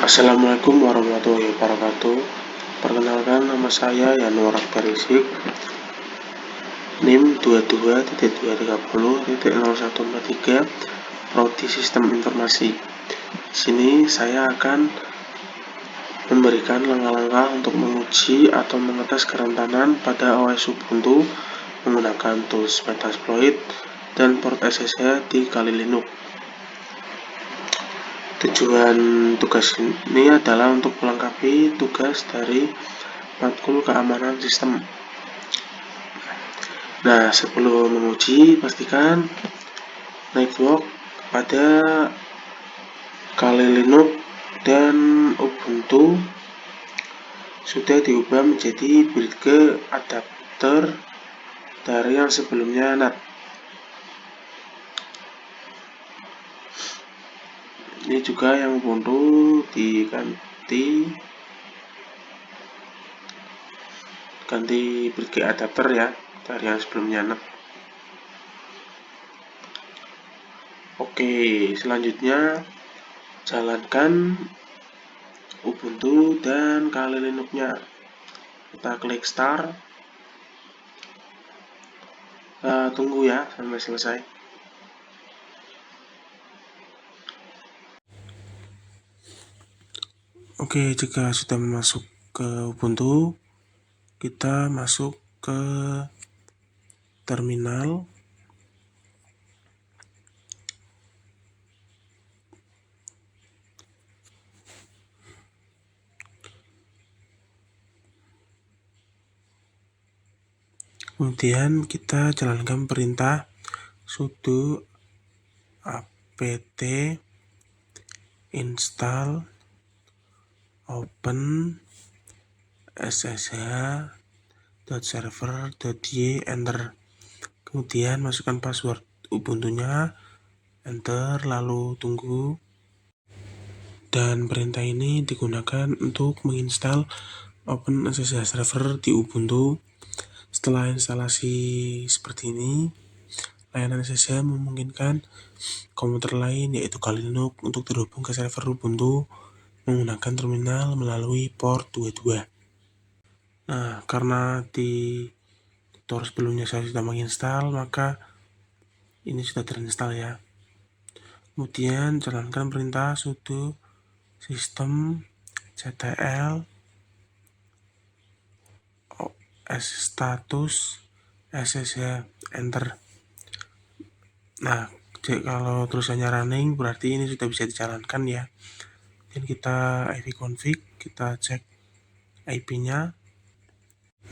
Assalamualaikum warahmatullahi wabarakatuh. Perkenalkan, nama saya Yanuar Akbarisik, NIM 22.230.0143, Prodi Sistem Informasi. Di sini saya akan memberikan langkah-langkah untuk menguji atau mengetes kerentanan pada OS Ubuntu menggunakan tools Metasploit dan port SSH di Kali Linux. Tujuan tugas ini adalah untuk melengkapi tugas dari matkul keamanan sistem. Nah, sebelum menguji, pastikan network pada Kali Linux dan Ubuntu sudah diubah menjadi bridge adapter dari yang sebelumnya NAT. Ini juga yang Ubuntu diganti bridge adapter ya, dari yang sebelumnya NAT. Oke, selanjutnya jalankan Ubuntu dan Kali Linux-nya. Kita klik start. Tunggu ya sampai selesai. Oke, jika sudah masuk ke Ubuntu, kita masuk ke terminal. Kemudian kita jalankan perintah sudo apt install open ssh.server.y, enter. Kemudian masukkan password Ubuntunya, enter, lalu tunggu. Dan perintah ini digunakan untuk menginstal Open SSH Server di Ubuntu. Setelah instalasi seperti ini, layanan SSH memungkinkan komputer lain yaitu Kali Linux untuk terhubung ke server Ubuntu menggunakan terminal melalui port 22. Nah, karena di tutorial sebelumnya saya sudah menginstal, maka ini sudah terinstall ya. Kemudian jalankan perintah sudo systemctl status ssh, enter. Nah, kalau tulisannya running berarti ini sudah bisa dijalankan ya. Dan kita ipconfig, kita cek IP-nya.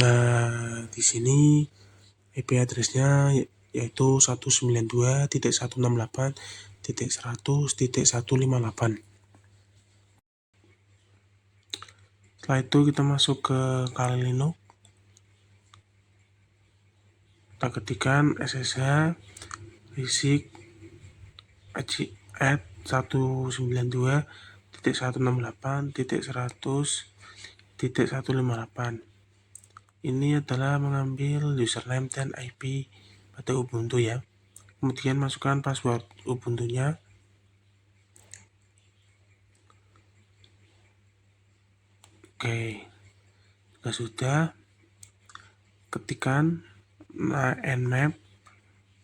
Nah, di sini IP address-nya yaitu 192.168.100.158. Setelah itu kita masuk ke Kali Linux. Kita ketikkan ssh basic at 192.168.100.158. Ini adalah mengambil username dan IP pada Ubuntu ya. Kemudian masukkan password Ubuntunya. Oke, jika sudah, ketikkan nmap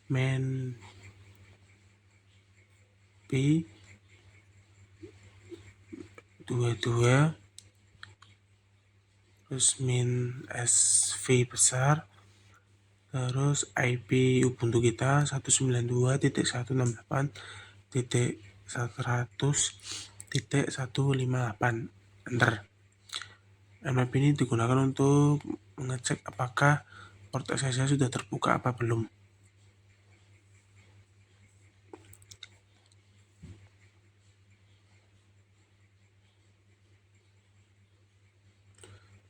main p 22 terus min sv besar, terus IP Ubuntu kita 192.168.100.158, enter. Nmap ini digunakan untuk mengecek apakah port SSH sudah terbuka apa belum.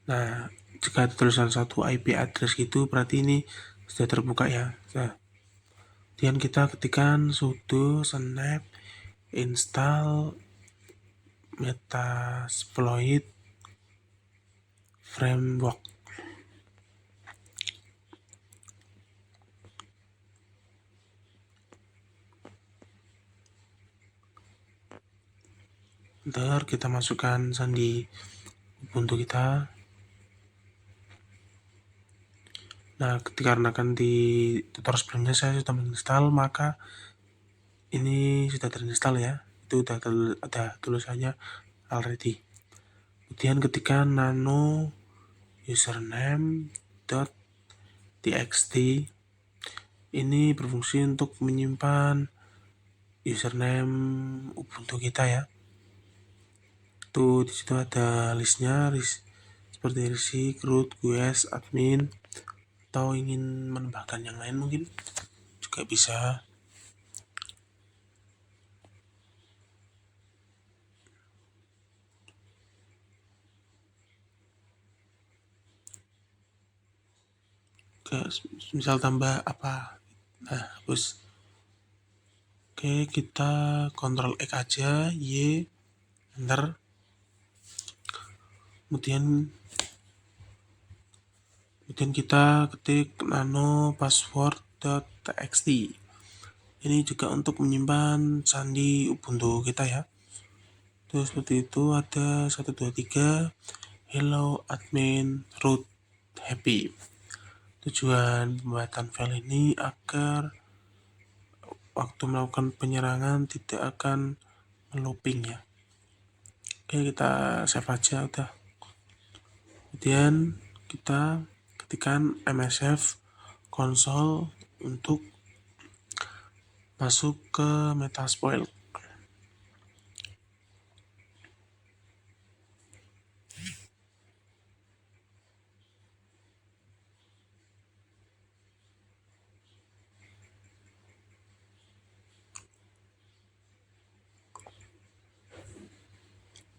Nah, jika ada tulisan satu IP address gitu berarti ini sudah terbuka ya. Nah, kemudian kita ketikkan sudo snap install Metasploit framework. Ntar kita masukkan sandi Ubuntu kita. Nah, dikarenakan di tutorial sebelumnya saya sudah menginstal, maka ini sudah terinstall ya. Itu udah tulisannya already. Kemudian ketikkan nano username .txt. Ini berfungsi untuk menyimpan username Ubuntu kita ya. Tuh di situ ada listnya, seperti risik, root, gs, admin, atau ingin menambahkan yang lain mungkin juga bisa. Oke, misal tambah apa? Nah, hapus. Oke, kita Ctrl X aja, Y, enter. Kemudian kita ketik nano password.txt. Ini juga untuk menyimpan sandi Ubuntu kita ya. Terus seperti itu ada 123 hello admin root happy. Tujuan pembuatan file ini agar waktu melakukan penyerangan tidak akan melooping ya. Oke, kita save aja udah. Kemudian kita ketikkan msf console untuk masuk ke Metasploit.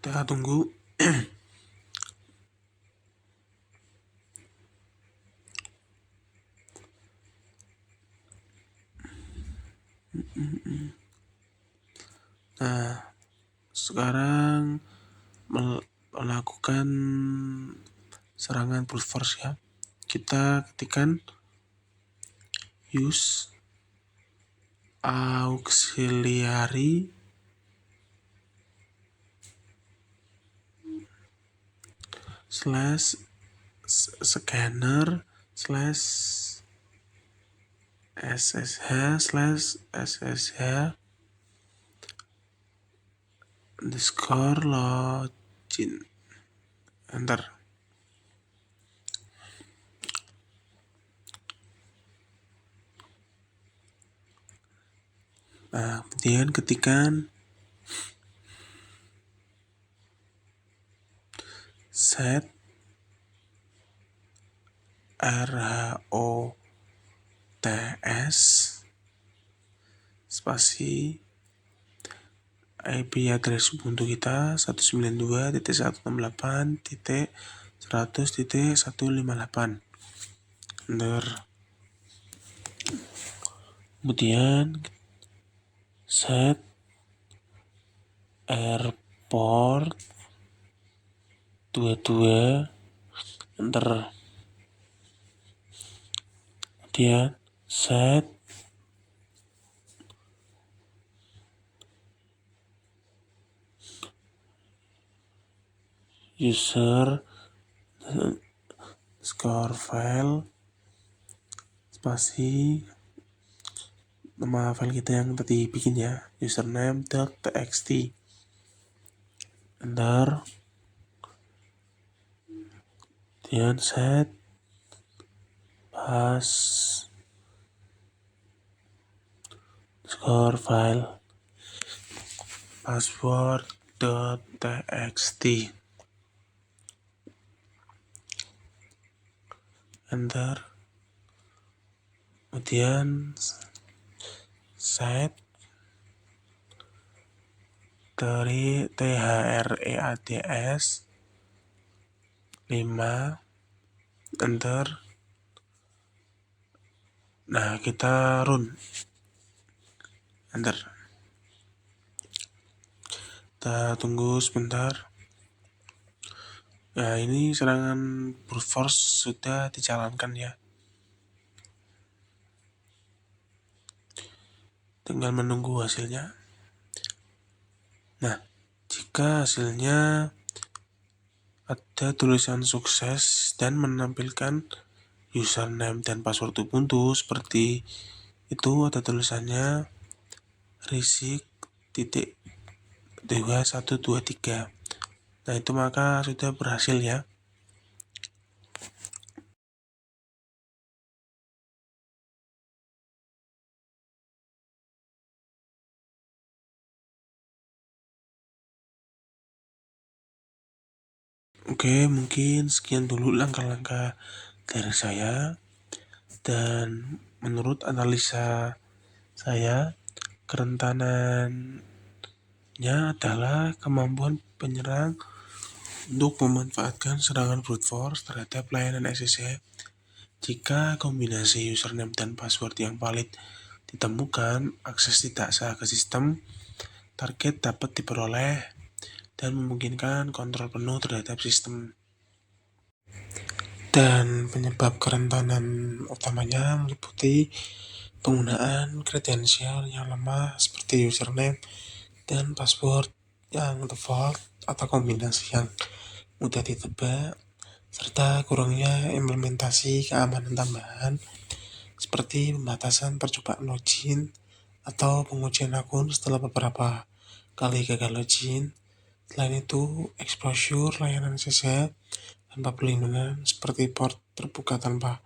Kita tunggu. Nah, sekarang melakukan serangan brute force ya. Kita ketikkan use auxiliary slash scanner slash ssh underscore login, enter. Nah, kemudian ketikkan set RHOTS spasi IP address Ubuntu kita 192.168.100.158. Enter. Kemudian set airport 22, enter. Kemudian set user score file spasi nama file kita yang tadi bikin ya, username.txt, enter. Kemudian set pass score file password.txt, enter. Kemudian set dari THREADS 5, enter. Nah, kita run, enter. Kita tunggu sebentar. Nah, ini serangan brute force sudah dijalankan ya. Tinggal menunggu hasilnya. Nah, Jika hasilnya ada tulisan sukses dan menampilkan username dan password Ubuntu seperti itu, ada tulisannya risik titik 2123. Nah, itu maka sudah berhasil ya. Oke, mungkin sekian dulu langkah-langkah dari saya. Dan menurut analisa saya, kerentanannya adalah kemampuan penyerang untuk memanfaatkan serangan brute force terhadap layanan SSH. Jika kombinasi username dan password yang valid ditemukan, akses tidak sah ke sistem target dapat diperoleh dan memungkinkan kontrol penuh terhadap sistem. Dan penyebab kerentanan utamanya meliputi penggunaan kredensial yang lemah seperti username dan password yang default atau kombinasi yang mudah ditebak, serta kurangnya implementasi keamanan tambahan seperti pembatasan percobaan login atau pengujian akun setelah beberapa kali gagal login. Selain itu, exposure layanan SSH tanpa perlindungan seperti port terbuka tanpa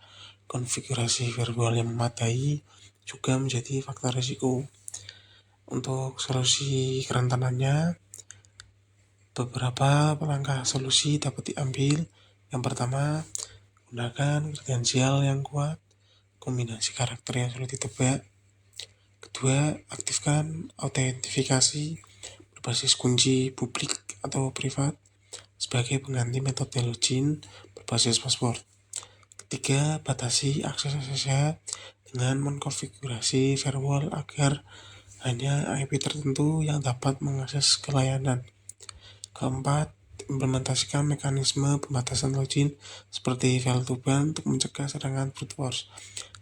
konfigurasi firewall yang memadai juga menjadi faktor risiko. Untuk solusi kerentanannya, beberapa langkah solusi dapat diambil. Yang pertama, gunakan kredensial yang kuat, kombinasi karakter yang sulit ditebak. Kedua, aktifkan autentifikasi berbasis kunci publik atau privat sebagai pengganti metode login berbasis password. Ketiga, batasi akses SSH dengan mengkonfigurasi firewall agar hanya IP tertentu yang dapat mengakses ke layanan. Keempat, implementasikan mekanisme pembatasan login seperti file to ban untuk mencegah serangan brute force.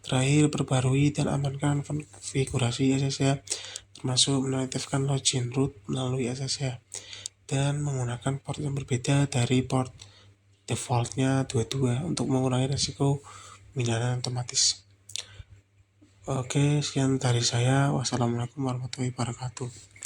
Terakhir, perbarui dan amankan konfigurasi SSH termasuk menonaktifkan login root melalui SSH dan menggunakan port yang berbeda dari port defaultnya 22 untuk mengurangi risiko pemindahan otomatis. Oke, sekian dari saya. Wassalamualaikum warahmatullahi wabarakatuh.